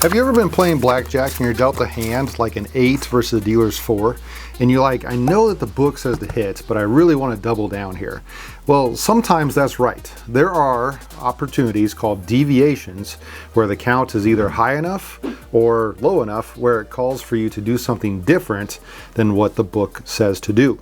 Have you ever been playing blackjack and you're dealt a hand like an 8 versus the dealer's 4? And you're like, I know that the book says to hit, but I really want to double down here. Well, sometimes that's right. There are opportunities called deviations where the count is either high enough or low enough where it calls for you to do something different than what the book says to do.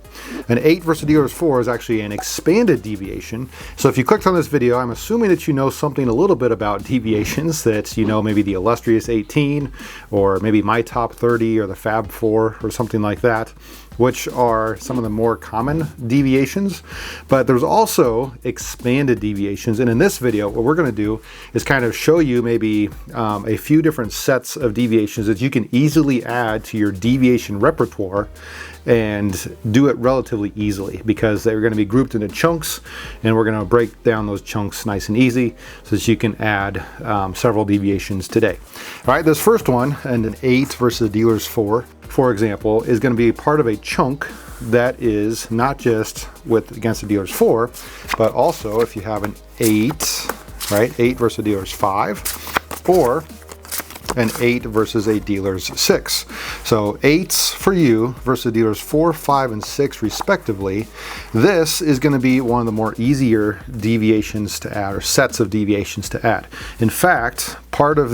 An 8 versus dealer's 4 is actually an expanded deviation. So if you clicked on this video, I'm assuming that you know something a little bit about deviations, that you know maybe the illustrious 18 or maybe my top 30 or the Fab 4 or something like that, which are some of the more common deviations. But there's also expanded deviations. And in this video, what we're going to do is kind of show you maybe a few different sets of deviations that you can easily add to your deviation repertoire and do it relatively easily, because they're going to be grouped into chunks, and we're going to break down those chunks nice and easy so that you can add several deviations today. All right, this first one, and an 8 versus dealer's 4, for example, is going to be part of a chunk that is not just against the dealer's 4, but also if you have an 8, right, 8 versus a dealer's 5, or an 8 versus a dealer's 6. So 8s for you versus dealers 4, 5, and 6 respectively. This is going to be one of the more easier deviations to add, or sets of deviations to add. In fact, part of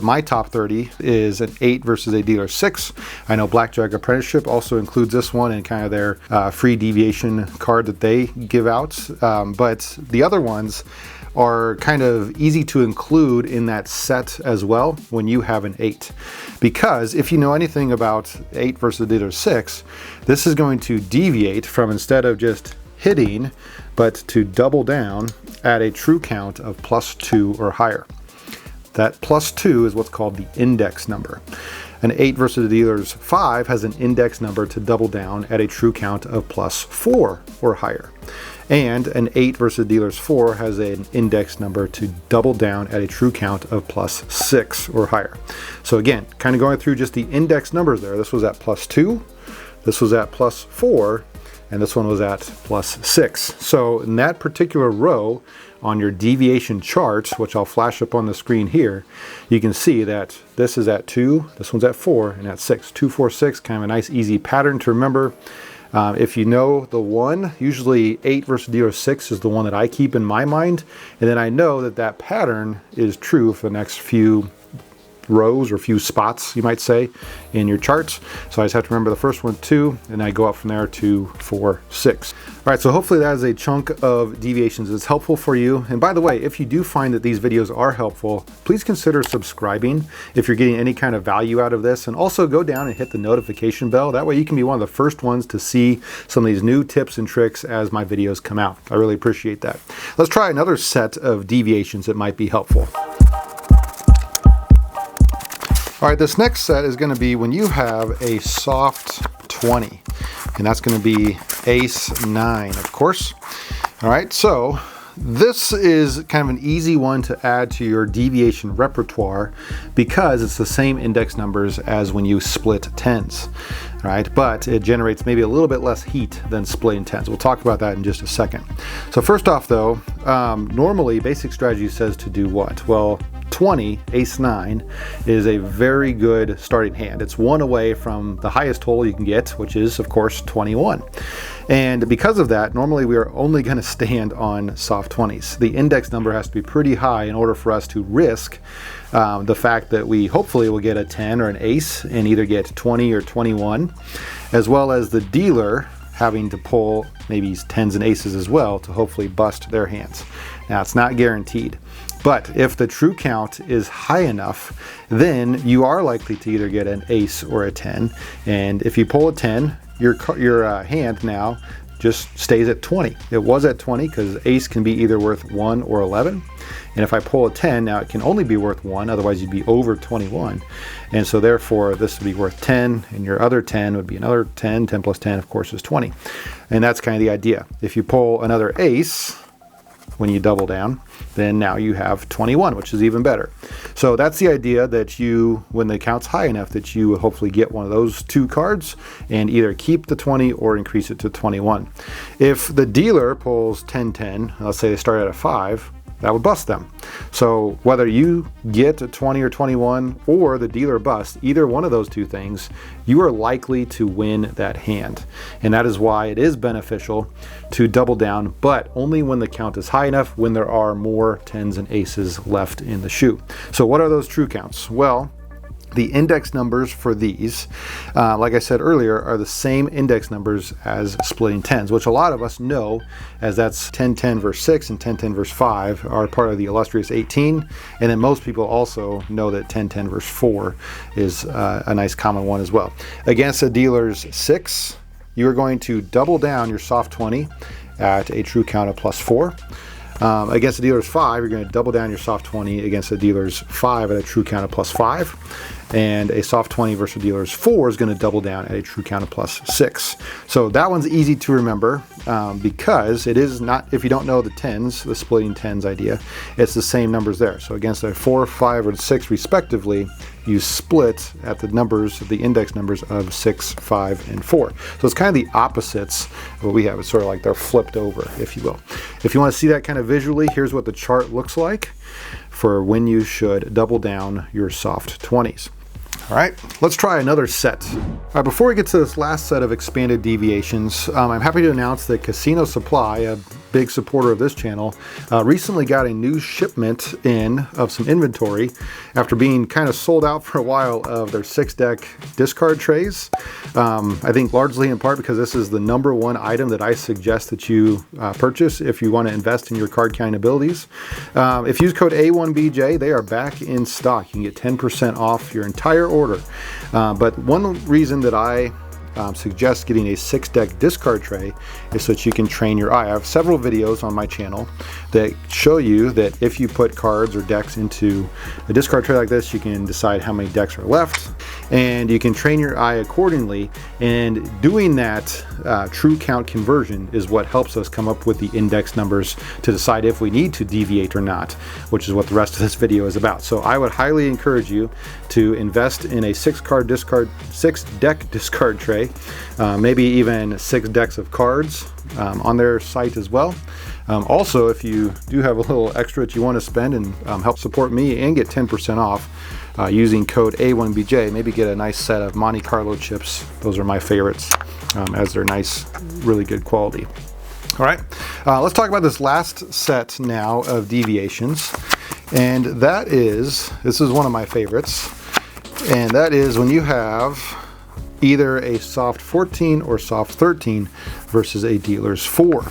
my top 30 is an 8 versus a dealer 6. I know Blackjack Apprenticeship also includes this one in kind of their free deviation card that they give out, but the other ones are kind of easy to include in that set as well when you have an 8. Because if you know anything about 8 versus dealer 6, this is going to deviate from, instead of just hitting, but to double down at a true count of +2 or higher. That +2 is what's called the index number. An 8 versus the dealer's 5 has an index number to double down at a true count of +4 or higher. And an 8 versus dealer's 4 has an index number to double down at a true count of +6 or higher. So again, kind of going through just the index numbers there. This was at +2, this was at +4, and this one was at +6. So in that particular row on your deviation chart, which I'll flash up on the screen here, you can see that this is at 2, this one's at 4, and at 6. 2, 4, 6, kind of a nice easy pattern to remember. If you know the one, usually 8 versus dealer 6 is the one that I keep in my mind, and then I know that that pattern is true for the next few rows or few spots, you might say, in your charts. So I just have to remember the first one, 2, and I go up from there to 4, 6. All right, so hopefully that is a chunk of deviations that's helpful for you. And by the way, if you do find that these videos are helpful, please consider subscribing if you're getting any kind of value out of this, and also go down and hit the notification bell. That way you can be one of the first ones to see some of these new tips and tricks as my videos come out. I really appreciate that. Let's try another set of deviations that might be helpful. All right, this next set is going to be when you have a soft 20, and that's going to be ace 9, of course. All right, so this is kind of an easy one to add to your deviation repertoire because it's the same index numbers as when you split 10s, right? But it generates maybe a little bit less heat than splitting 10s. We'll talk about that in just a second. So first off though, normally basic strategy says to do what? Well, 20, ace 9, is a very good starting hand. It's one away from the highest total you can get, which is of course 21. And because of that, normally we are only going to stand on soft 20s. The index number has to be pretty high in order for us to risk the fact that we hopefully will get a 10 or an ace and either get 20 or 21, as well as the dealer having to pull maybe 10s and aces as well to hopefully bust their hands. Now, it's not guaranteed, but if the true count is high enough, then you are likely to either get an ace or a 10. And if you pull a 10, your hand now just stays at 20. It was at 20 because ace can be either worth 1 or 11. And if I pull a 10, now it can only be worth 1, otherwise you'd be over 21. And so therefore this would be worth 10, and your other 10 would be another 10. 10 plus 10, of course, is 20. And that's kind of the idea. If you pull another ace, when you double down, then now you have 21, which is even better. So that's the idea, that you, when the count's high enough, that you hopefully get one of those two cards and either keep the 20 or increase it to 21. If the dealer pulls 10-10, let's say they start at a 5, that would bust them. So whether you get a 20 or 21 or the dealer busts, either one of those two things, you are likely to win that hand. And that is why it is beneficial to double down, but only when the count is high enough, when there are more 10s and aces left in the shoe. So what are those true counts? Well, the index numbers for these, like I said earlier, are the same index numbers as splitting tens, which a lot of us know, as that's 10-10 verse 6 and 10-10 verse 5 are part of the illustrious 18. And then most people also know that 10-10 verse 4 is a nice common one as well. Against a dealer's 6, you are going to double down your soft 20 at a true count of +4. Against the dealer's 5, you're going to double down your soft 20 against the dealer's 5 at a true count of +5. And a soft 20 versus the dealer's 4 is going to double down at a true count of +6. So that one's easy to remember because it is not, if you don't know the tens, the splitting tens idea, it's the same numbers there. So against a 4, 5, or 6 respectively, you split at the numbers, the index numbers of 6, 5, and 4. So it's kind of the opposites of what we have. It's sort of like they're flipped over, if you will. If you want to see that kind of visually, here's what the chart looks like for when you should double down your soft 20s. All right, let's try another set. All right, before we get to this last set of expanded deviations, I'm happy to announce that Casino Supply, a big supporter of this channel, recently got a new shipment in of some inventory after being kind of sold out for a while of their 6-deck discard trays. I think largely in part because this is the #1 item that I suggest that you purchase if you want to invest in your card counting abilities. If you use code A1BJ, they are back in stock. You can get 10% off your entire order. But one reason that I suggest getting a 6-deck discard tray is so that you can train your eye. I have several videos on my channel that show you that if you put cards or decks into a discard tray like this, you can decide how many decks are left and you can train your eye accordingly. And doing that true count conversion is what helps us come up with the index numbers to decide if we need to deviate or not, which is what the rest of this video is about. So I would highly encourage you to invest in a 6-deck discard tray, maybe even 6 decks of cards on their site as well. Also, if you do have a little extra that you want to spend and help support me and get 10% off using code A1BJ, maybe get a nice set of Monte Carlo chips. Those are my favorites as they're nice, really good quality. All right, let's talk about this last set now of deviations. And this is one of my favorites. And that is when you have either a soft 14 or soft 13 versus a dealer's 4.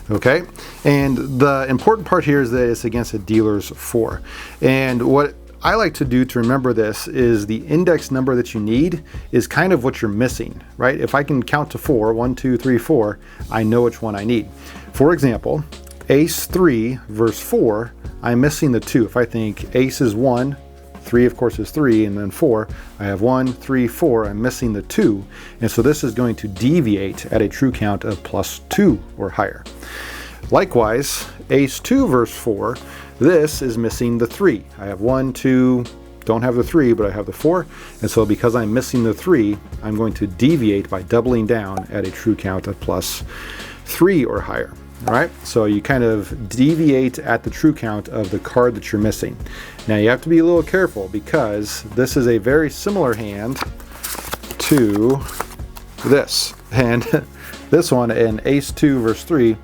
Okay, and the important part here is that it's against a dealer's 4. And what I like to do to remember this is the index number that you need is kind of what you're missing, right? If I can count to 4, 1, 2, 3, 4, I know which one I need. For example, ace 3 versus 4, I'm missing the 2. If I think ace is 1, 3 of course is 3, and then 4, I have 1, 3, 4, I'm missing the 2, and so this is going to deviate at a true count of +2 or higher. Likewise, ace 2 versus 4, this is missing the 3. I have 1, 2, don't have the 3, but I have the 4, and so because I'm missing the 3, I'm going to deviate by doubling down at a true count of +3 or higher. All right, so you kind of deviate at the true count of the card that you're missing. Now you have to be a little careful because this is a very similar hand to this. And this one, in ace 2 versus 3,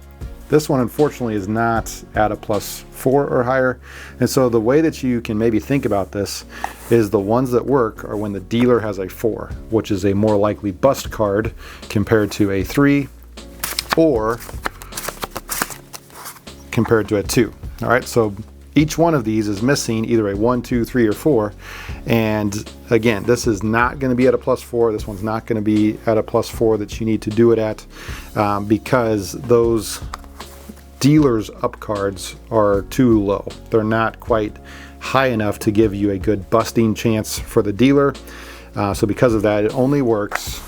this one unfortunately is not at a +4 or higher. And so the way that you can maybe think about this is the ones that work are when the dealer has a 4, which is a more likely bust card compared to a 3 or compared to a 2. All right, so each one of these is missing either a 1, 2, 3, or 4. And again, this is not going to be at a +4. This one's not going to be at a +4 that you need to do it at because those dealer's up cards are too low. They're not quite high enough to give you a good busting chance for the dealer. So because of that, it only works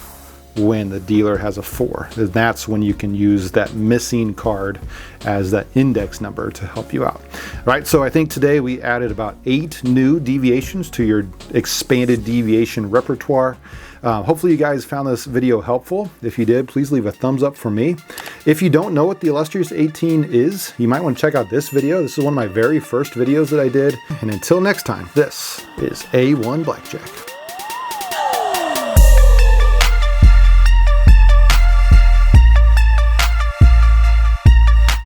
when the dealer has a 4. That's when you can use that missing card as that index number to help you out. All right, so I think today we added about 8 new deviations to your expanded deviation repertoire. Hopefully you guys found this video helpful. If you did, please leave a thumbs up for me. If you don't know what the Illustrious 18 is, you might want to check out this video. This is one of my very first videos that I did. And until next time, this is A1 Blackjack.